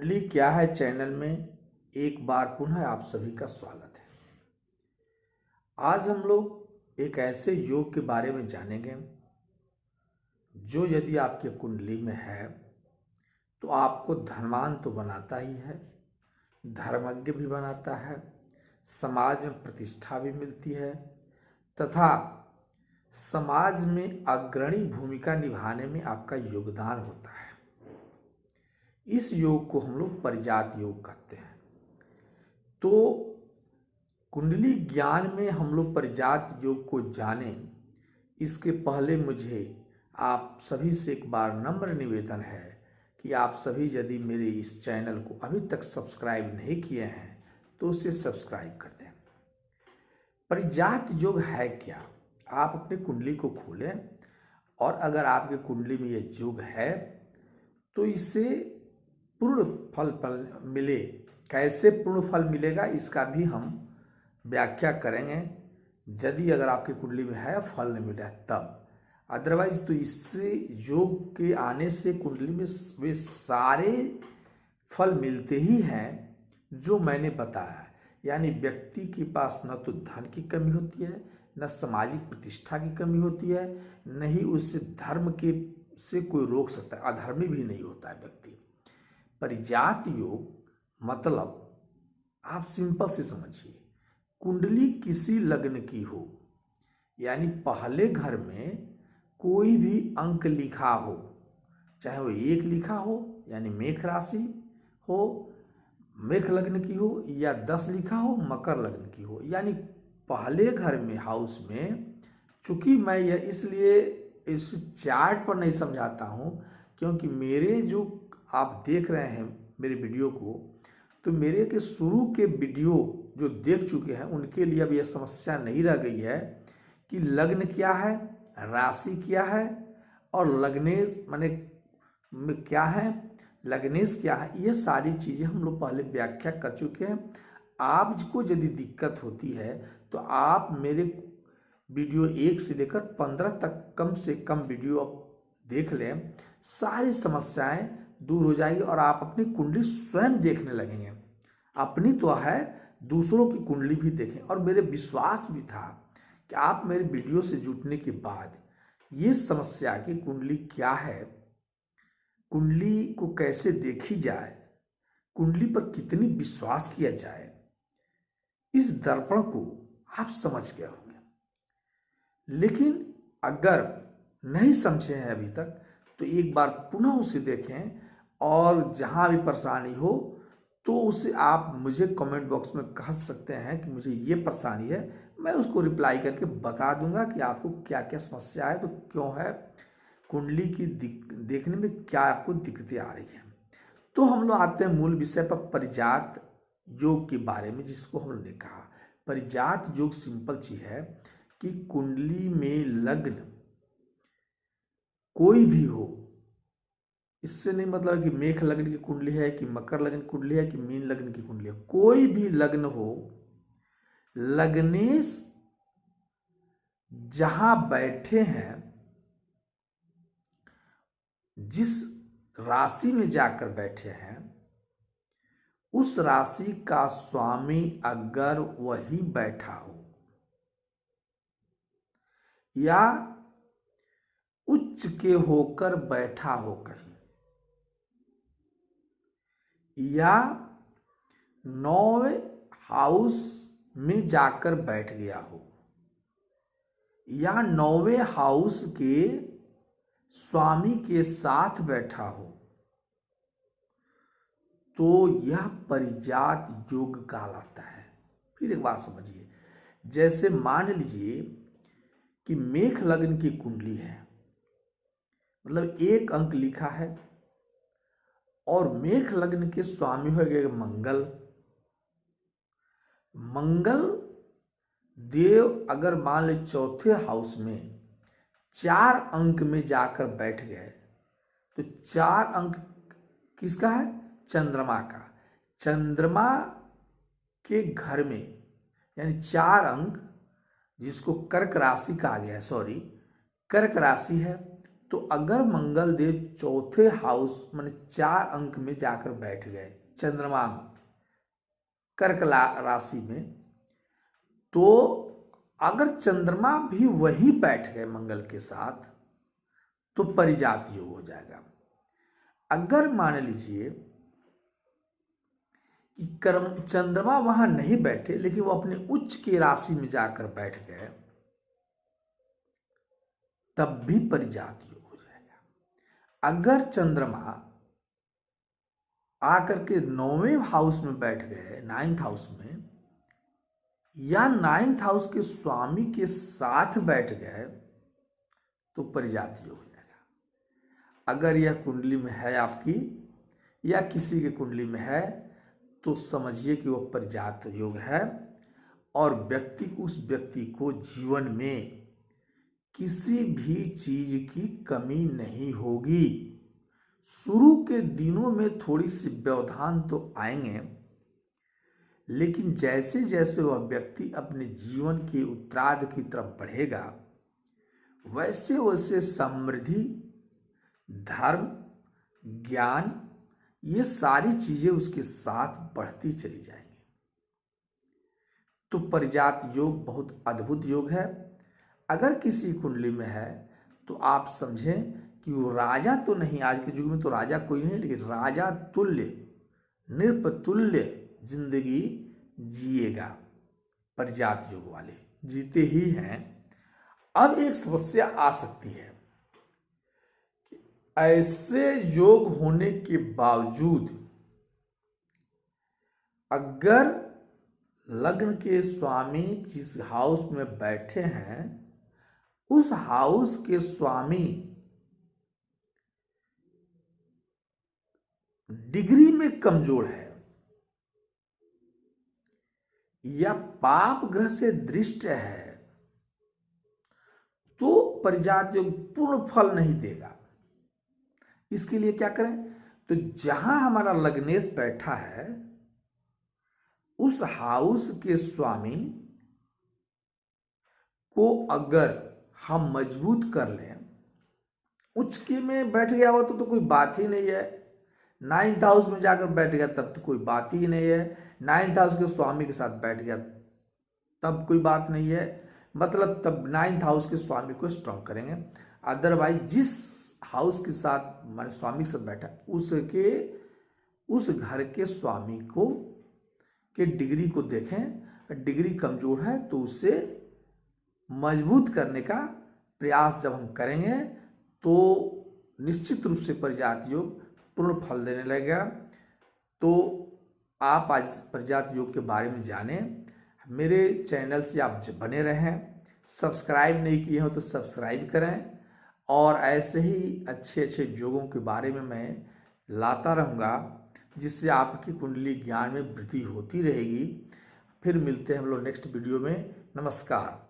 कुंडली क्या है चैनल में एक बार पुनः आप सभी का स्वागत है। आज हम लोग एक ऐसे योग के बारे में जानेंगे जो यदि आपके कुंडली में है तो आपको धनवान तो बनाता ही है, धर्मज्ञ भी बनाता है, समाज में प्रतिष्ठा भी मिलती है तथा समाज में अग्रणी भूमिका निभाने में आपका योगदान होता है। इस योग को हम लोग परिजात योग कहते हैं। तो कुंडली ज्ञान में हम लोग परिजात योग को जानें, इसके पहले मुझे आप सभी से एक बार नम्र निवेदन है कि आप सभी यदि मेरे इस चैनल को अभी तक सब्सक्राइब नहीं किए हैं तो उसे सब्सक्राइब कर दें। परिजात योग है क्या? आप अपनी कुंडली को खोलें और अगर आपके कुंडली में यह योग है तो इससे पूर्ण फल मिले। कैसे पूर्ण फल मिलेगा इसका भी हम व्याख्या करेंगे। यदि अगर आपकी कुंडली में है फल नहीं मिल रहा है तब, अदरवाइज तो इससे योग के आने से कुंडली में वे सारे फल मिलते ही हैं जो मैंने बताया। यानी व्यक्ति के पास न तो धन की कमी होती है, न सामाजिक प्रतिष्ठा की कमी होती है, न ही उससे धर्म के से कोई रोक सकता है, अधर्मी भी नहीं होता है व्यक्ति। परिजात योग मतलब आप सिंपल से समझिए, कुंडली किसी लग्न की हो, यानी पहले घर में कोई भी अंक लिखा हो, चाहे वो 1 लिखा हो यानी मेष राशि हो, मेष लग्न की हो, या 10 लिखा हो मकर लग्न की हो, यानी पहले घर में हाउस में। चूंकि मैं यह इसलिए इस चार्ट पर नहीं समझाता हूँ क्योंकि मेरे जो आप देख रहे हैं मेरे वीडियो को, तो मेरे के शुरू के वीडियो जो देख चुके हैं उनके लिए अब यह समस्या नहीं रह गई है कि लग्न क्या है, राशि क्या है और लग्नेश माने क्या है, लग्नेश क्या है। ये सारी चीज़ें हम लोग पहले व्याख्या कर चुके हैं। आपको यदि दिक्कत होती है तो आप मेरे वीडियो 1 से लेकर 15 तक कम से कम वीडियो आप देख लें, सारी समस्याएं दूर हो जाएगी और आप अपनी कुंडली स्वयं देखने लगेंगे। अपनी तो है, दूसरों की कुंडली भी देखें। और मेरे विश्वास भी था कि आप मेरे वीडियो से जुड़ने के बाद ये समस्या कि कुंडली क्या है, कुंडली को कैसे देखी जाए, कुंडली पर कितनी विश्वास किया जाए, इस दर्पण को आप समझ गए होंगे। लेकिन अगर नहीं समझे हैं अभी तक तो एक बार पुनः उसे देखें और जहां भी परेशानी हो तो उसे आप मुझे कमेंट बॉक्स में कह सकते हैं कि मुझे ये परेशानी है। मैं उसको रिप्लाई करके बता दूंगा कि आपको क्या क्या समस्या है, तो क्यों है, कुंडली की देखने में क्या आपको दिक्कतें आ रही हैं। तो हम लोग आते हैं मूल विषय पर, परिजात योग के बारे में, जिसको हम लोगों ने कहा परिजात योग सिंपल चीज है कि कुंडली में लग्न कोई भी हो। इससे नहीं मतलब कि मेष लग्न की कुंडली है कि मकर लग्न की कुंडली है कि मीन लग्न की कुंडली है, कोई भी लग्न हो, लग्नेश जहां बैठे हैं, जिस राशि में जाकर बैठे हैं, उस राशि का स्वामी अगर वही बैठा हो या उच्च के होकर बैठा हो कहीं, या 9वें हाउस में जाकर बैठ गया हो, या 9वें हाउस के स्वामी के साथ बैठा हो, तो यह परिजात योग कहलाता है। फिर एक बात समझिए, जैसे मान लीजिए कि मेष लग्न की कुंडली है, मतलब 1 अंक लिखा है और मेष लग्न के स्वामी हो गए मंगल। मंगल देव अगर मान ले 4थे हाउस में 4 अंक में जाकर बैठ गए तो 4 अंक किसका है? चंद्रमा का। चंद्रमा के घर में यानी 4 अंक, जिसको कर्क राशि कहा गया है, कर्क राशि है, तो अगर मंगल देव चौथे हाउस माने 4 अंक में जाकर बैठ गए चंद्रमा में, कर्क राशि में, तो अगर चंद्रमा भी वही बैठ गए मंगल के साथ तो परिजात योग हो जाएगा। अगर मान लीजिए कि कर्म चंद्रमा वहां नहीं बैठे लेकिन वो अपने उच्च की राशि में जाकर बैठ गए, तब भी परिजात योग हो जाएगा। अगर चंद्रमा आकर के 9वें हाउस में बैठ गए, 9th हाउस में, या 9th हाउस के स्वामी के साथ बैठ गए तो परिजात योग हो जाएगा। अगर यह कुंडली में है आपकी या किसी के कुंडली में है तो समझिए कि वह परिजात योग है और उस व्यक्ति को जीवन में किसी भी चीज की कमी नहीं होगी। शुरू के दिनों में थोड़ी सी व्यवधान तो आएंगे, लेकिन जैसे जैसे वह व्यक्ति अपने जीवन के उत्तरार्ध की तरफ बढ़ेगा, वैसे वैसे समृद्धि, धर्म, ज्ञान, ये सारी चीजें उसके साथ बढ़ती चली जाएंगी। तो परिजात योग बहुत अद्भुत योग है। अगर किसी कुंडली में है तो आप समझें कि वो राजा तो नहीं, आज के युग में तो राजा कोई नहीं, लेकिन राजा तुल्य, नृपतुल्य जिंदगी जिएगा। परिजात योग वाले जीते ही हैं। अब एक समस्या आ सकती है कि ऐसे योग होने के बावजूद अगर लग्न के स्वामी जिस हाउस में बैठे हैं उस हाउस के स्वामी डिग्री में कमजोर है या पाप ग्रह से दृष्ट है, तो परिजात योग पूर्ण फल नहीं देगा। इसके लिए क्या करें? तो जहां हमारा लग्नेश बैठा है उस हाउस के स्वामी को अगर हम मजबूत कर लें, उच्च के में बैठ गया हो तो कोई बात ही नहीं है, 9th हाउस में जाकर बैठ गया तब तो कोई बात ही नहीं है, 9th हाउस के स्वामी के साथ बैठ गया तब कोई बात नहीं है, मतलब तब 9th हाउस के स्वामी को स्ट्रॉन्ग करेंगे। अदरवाइज जिस हाउस के साथ माने स्वामी के साथ बैठा उसके उस घर के स्वामी को के डिग्री को देखें, डिग्री कमजोर है तो उसे मजबूत करने का प्रयास जब हम करेंगे तो निश्चित रूप से परिजात योग पूर्ण फल देने लगेगा। तो आप आज परिजात योग के बारे में जानें। मेरे चैनल से आप बने रहें, सब्सक्राइब नहीं किए हो तो सब्सक्राइब करें, और ऐसे ही अच्छे अच्छे योगों के बारे में मैं लाता रहूँगा जिससे आपकी कुंडली ज्ञान में वृद्धि होती रहेगी। फिर मिलते हैं हम लोग नेक्स्ट वीडियो में। नमस्कार।